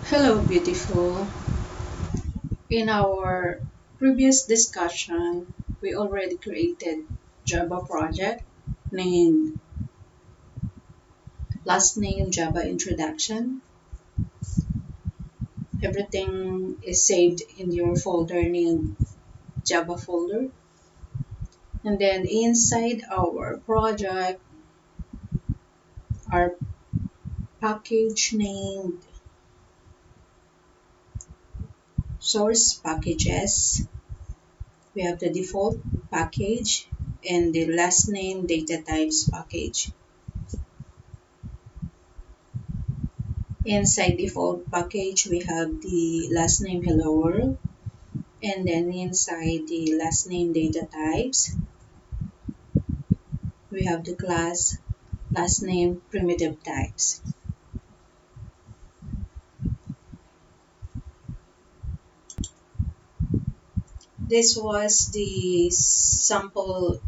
Hello, beautiful. In our previous discussion, we already created Java project named last name Java introduction. Everything is saved in your folder named Java folder. And then inside our project, our package named source packages. We have the default package and the last name data types package. Inside default package, we have the last name hello world, and then inside the last name data types, we have the class last name primitive types. This was the sample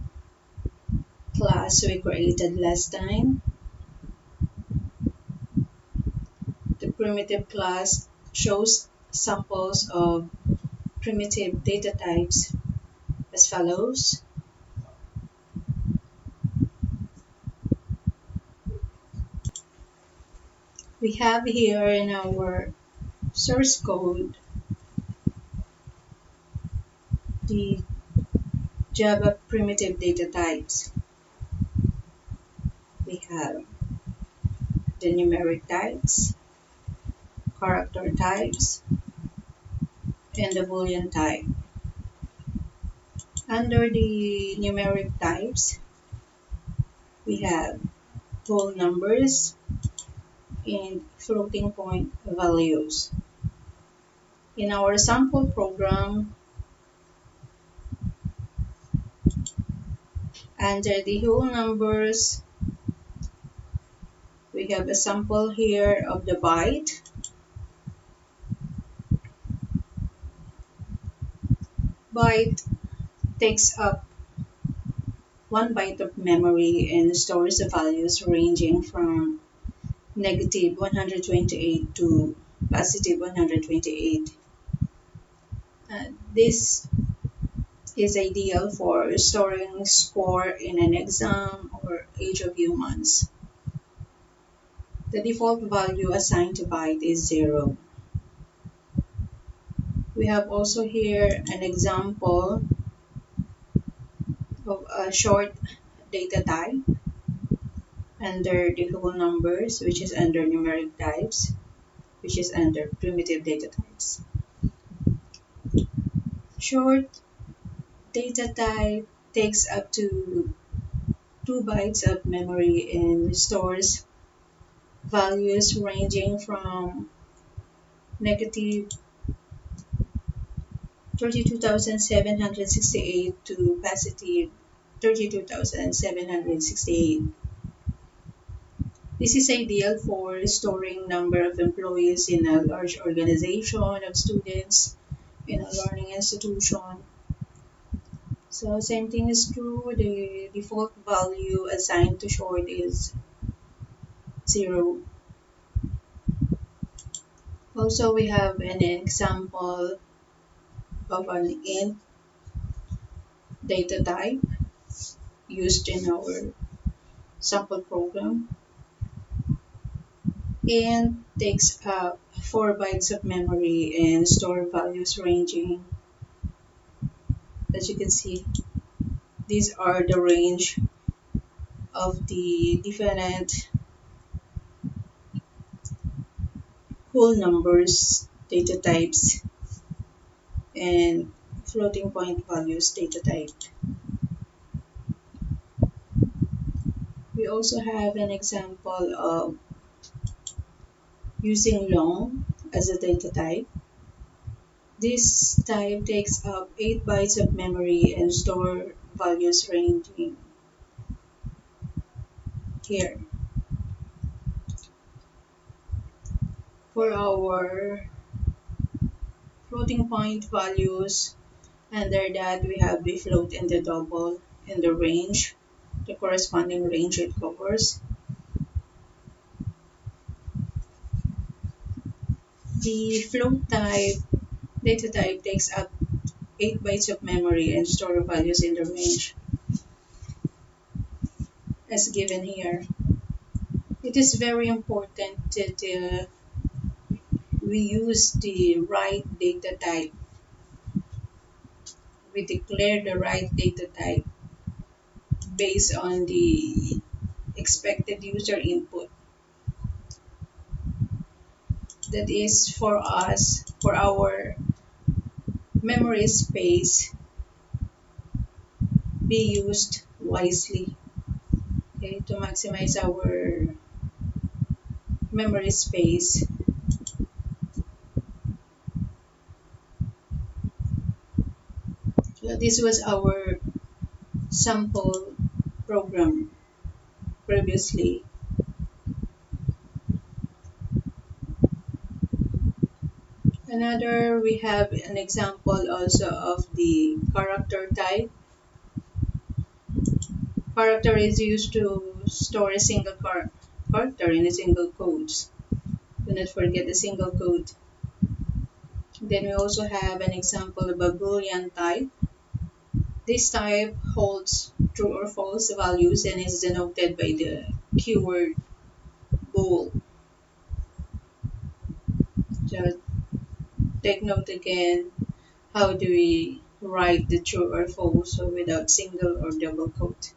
class we created last time. The primitive class shows samples of primitive data types as follows. We have here in our source code the Java primitive data types. We have the numeric types, character types, and the Boolean type. Under the numeric types, we have whole numbers and floating point values. In our sample program, under the whole numbers, we have a sample here of the byte. Byte takes up 1 byte of memory and stores the values ranging from negative 128 to positive 128. This is ideal for storing score in an exam or age of humans. The default value assigned to byte is 0. We have also here an example of a short data type under the whole numbers, which is under numeric types, which is under primitive data types. Short data type takes up to 2 bytes of memory and stores values ranging from negative 32,768 to positive 32,768. This is ideal for storing number of employees in a large organization of students in a learning institution. So same thing is true. The default value assigned to short is 0. Also, we have an example of an int data type used in our sample program. Int takes up 4 bytes of memory and store values ranging, as you can see, these are the range of the different whole numbers data types and floating point values data type. We also have an example of using long as a data type. This type takes up 8 bytes of memory and store values ranging here. For our floating point values, under that we have the float and the double and the range, the corresponding range it covers. The float type data type takes up 8 bytes of memory and store values in the range as given here. It is very important that we use the right data type. We declare the right data type based on the expected user input. That is for us, for our memory space, be used wisely, okay, to maximize our memory space. So this was our sample program previously. Another, we have an example also of the character type. Character is used to store a single character in a single code. Do not forget the single code. Then we also have an example of a Boolean type. This type holds true or false values and is denoted by the keyword bool. So take note again, how do we write the true or false so without single or double quote.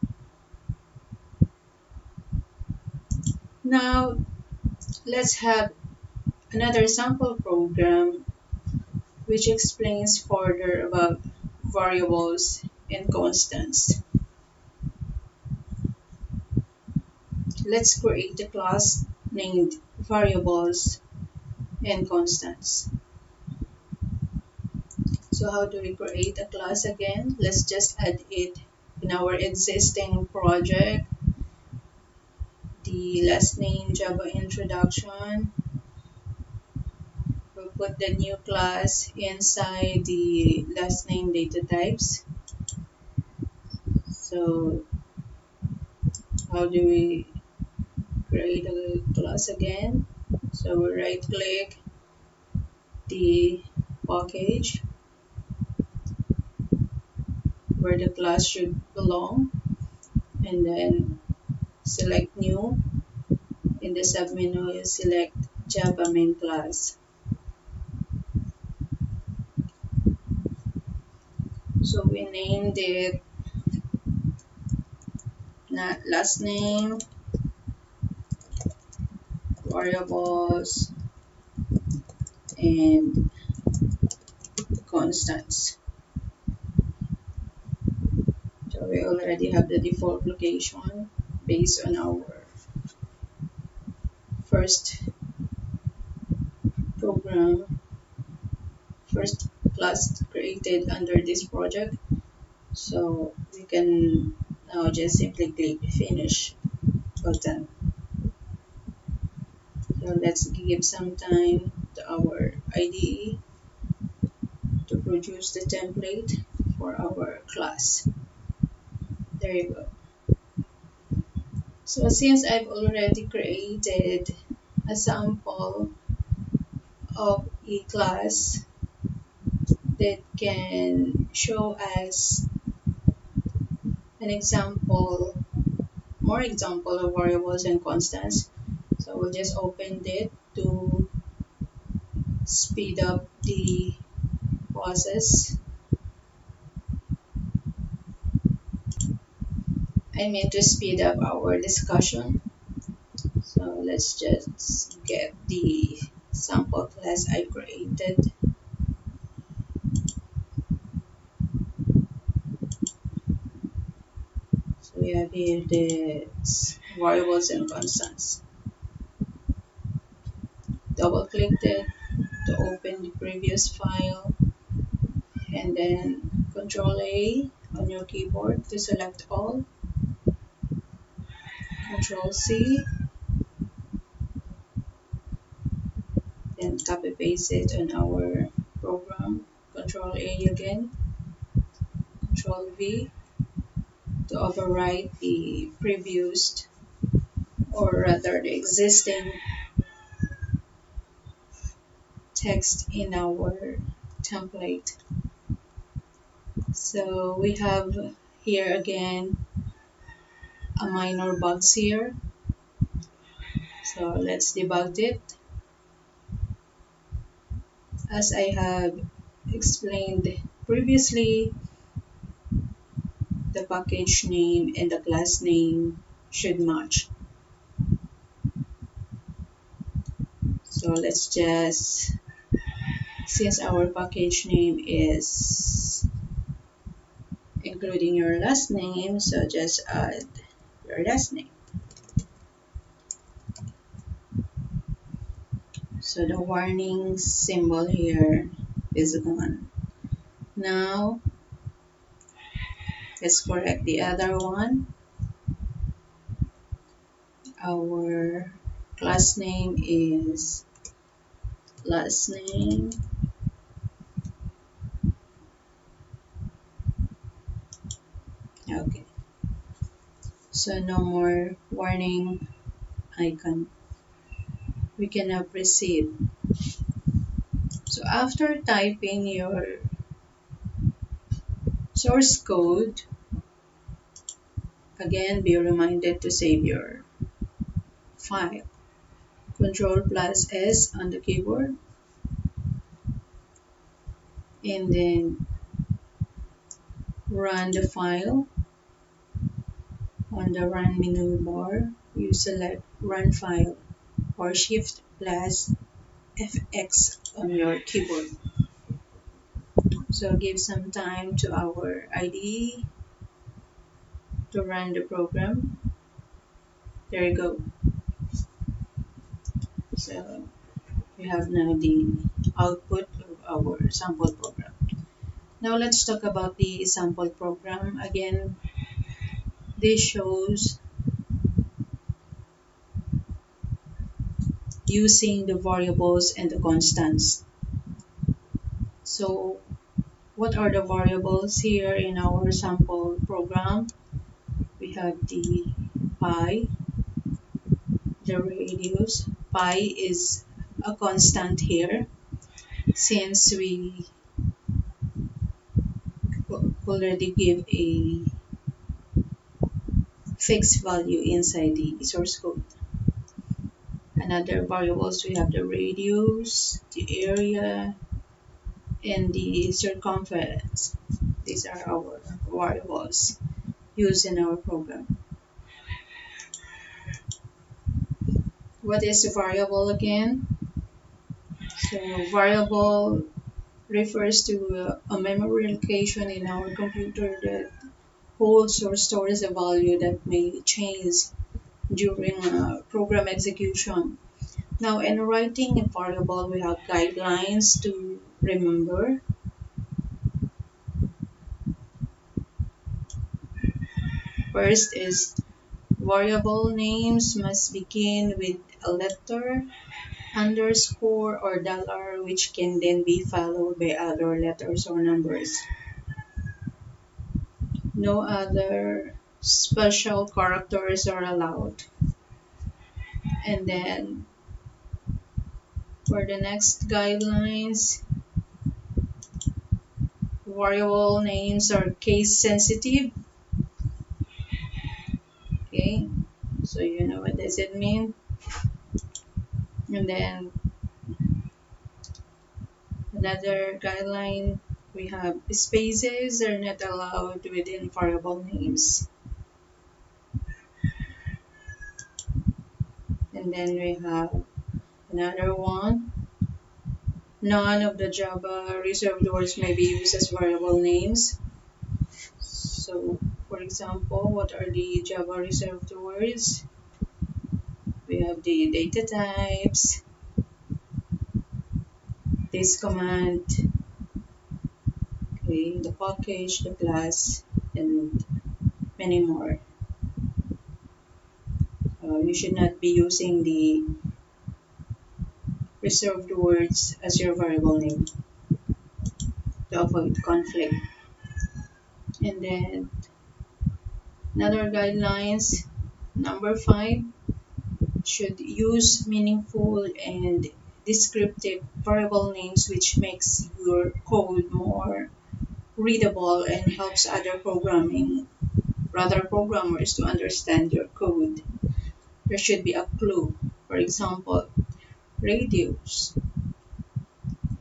Now let's have another sample program which explains further about variables and constants. Let's create a class named variables and constants. So how do we create a class again? Let's just add it in our existing project. The last name Java introduction. We'll put the new class inside the last name data types. So how do we create a class again? So we right click the package where the class should belong and then select new. In the submenu, select Java main class. So we named it last name variables and constants. So we already have the default location based on our first program, first class created under this project. So we can now just simply click finish button. So let's give some time to our IDE to produce the template for our class. There you go. So since I've already created a sample of a class that can show us an example, more example of variables and constants. So we'll just open it to speed up the process. I mean to speed up our discussion. So let's just get the sample class I created. So we have here the variables and constants. Double click it to open the previous file and then Control A on your keyboard to select all. Control C, then copy paste it on our program. Control A again. Control V to overwrite the previous, or rather the existing text in our template. So we have here again a minor bugs here. So let's debug it. As I have explained previously, the package name and the class name should match. So let's just, since our package name is including your last name, so just add your last name. So the warning symbol here is gone. Now let's correct the other one. Our class name is last name. Okay. So no more warning icon. We can now proceed. So after typing your source code, again be reminded to save your file. Control plus S on the keyboard, and then run the file. On the run menu bar, you select run file or shift plus FX on your keyboard. So give some time to our IDE to run the program. There you go. So we have now the output of our sample program. Now let's talk about the sample program. Again, this shows using the variables and the constants. So what are the variables here in our sample program? We have the pi, the radius. Pi is a constant here since we already give a fixed value inside the source code. Another variables, we have the radius, the area, and the circumference. These are our variables used in our program. What is a variable again? So variable refers to a memory location in our computer that holds or stores a value that may change during program execution. Now, in writing a variable, we have guidelines to remember. First is variable names must begin with a letter, underscore, or dollar, which can then be followed by other letters or numbers. No other special characters are allowed. And then for the next guidelines, variable names are case sensitive. Okay, so you know what does it mean. And then another guideline, we have spaces are not allowed within variable names. And then we have another one, none of the Java reserved words may be used as variable names. So for example, what are the Java reserved words? We have the data types, this command, okay, the package, the class, and many more. You should not be using the reserved words as your variable name to avoid conflict. And then another guidelines, number 5, should use meaningful and descriptive variable names, which makes your code more readable and helps other programmers to understand your code. There should be a clue. For example, radius.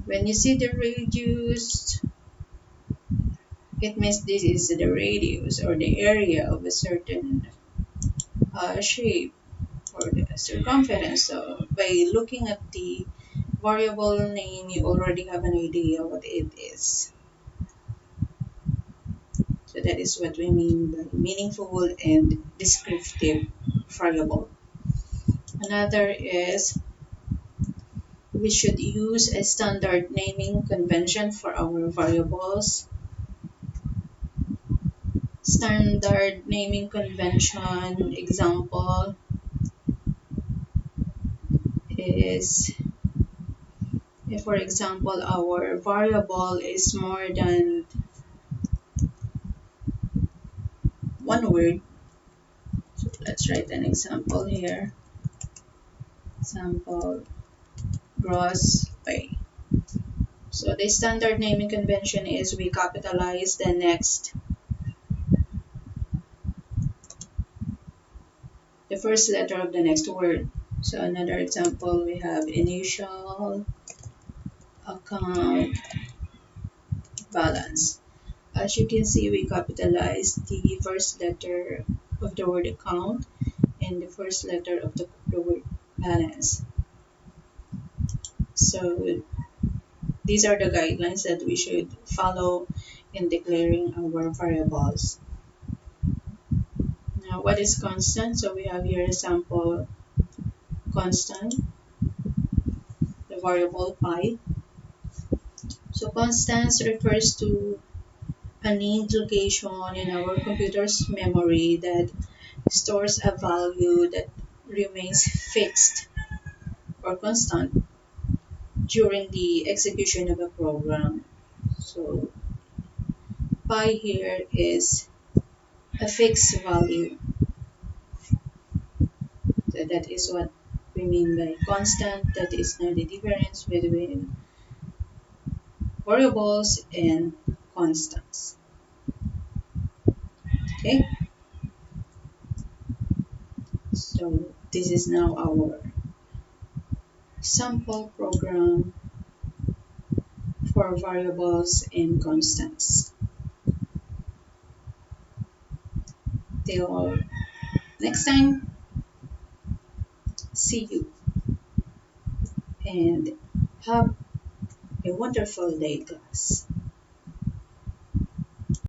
When you see the radius, it means this is the radius or the area of a certain shape or the circumference. So by looking at the variable name, you already have an idea what it is. So that is what we mean by meaningful and descriptive variable. Another is we should use a standard naming convention for our variables. Standard naming convention example is if, for example, our variable is more than one word. So let's write an example here. Example gross pay. So the standard naming convention is we capitalize the first letter of the next word. So another example, we have initial account balance. As you can see, we capitalize the first letter of the word account and the first letter of the word balance. So these are the guidelines that we should follow in declaring our variables. Now, what is constant? So we have here a sample constant, the variable pi. So constants refers to a named location in our computer's memory that stores a value that remains fixed or constant during the execution of a program. So pi here is a fixed value. So that is what we mean by constant. That is now the difference between variables and constants. Okay, so this is now our sample program for variables and constants. Till next time, see you and have a wonderful day, class.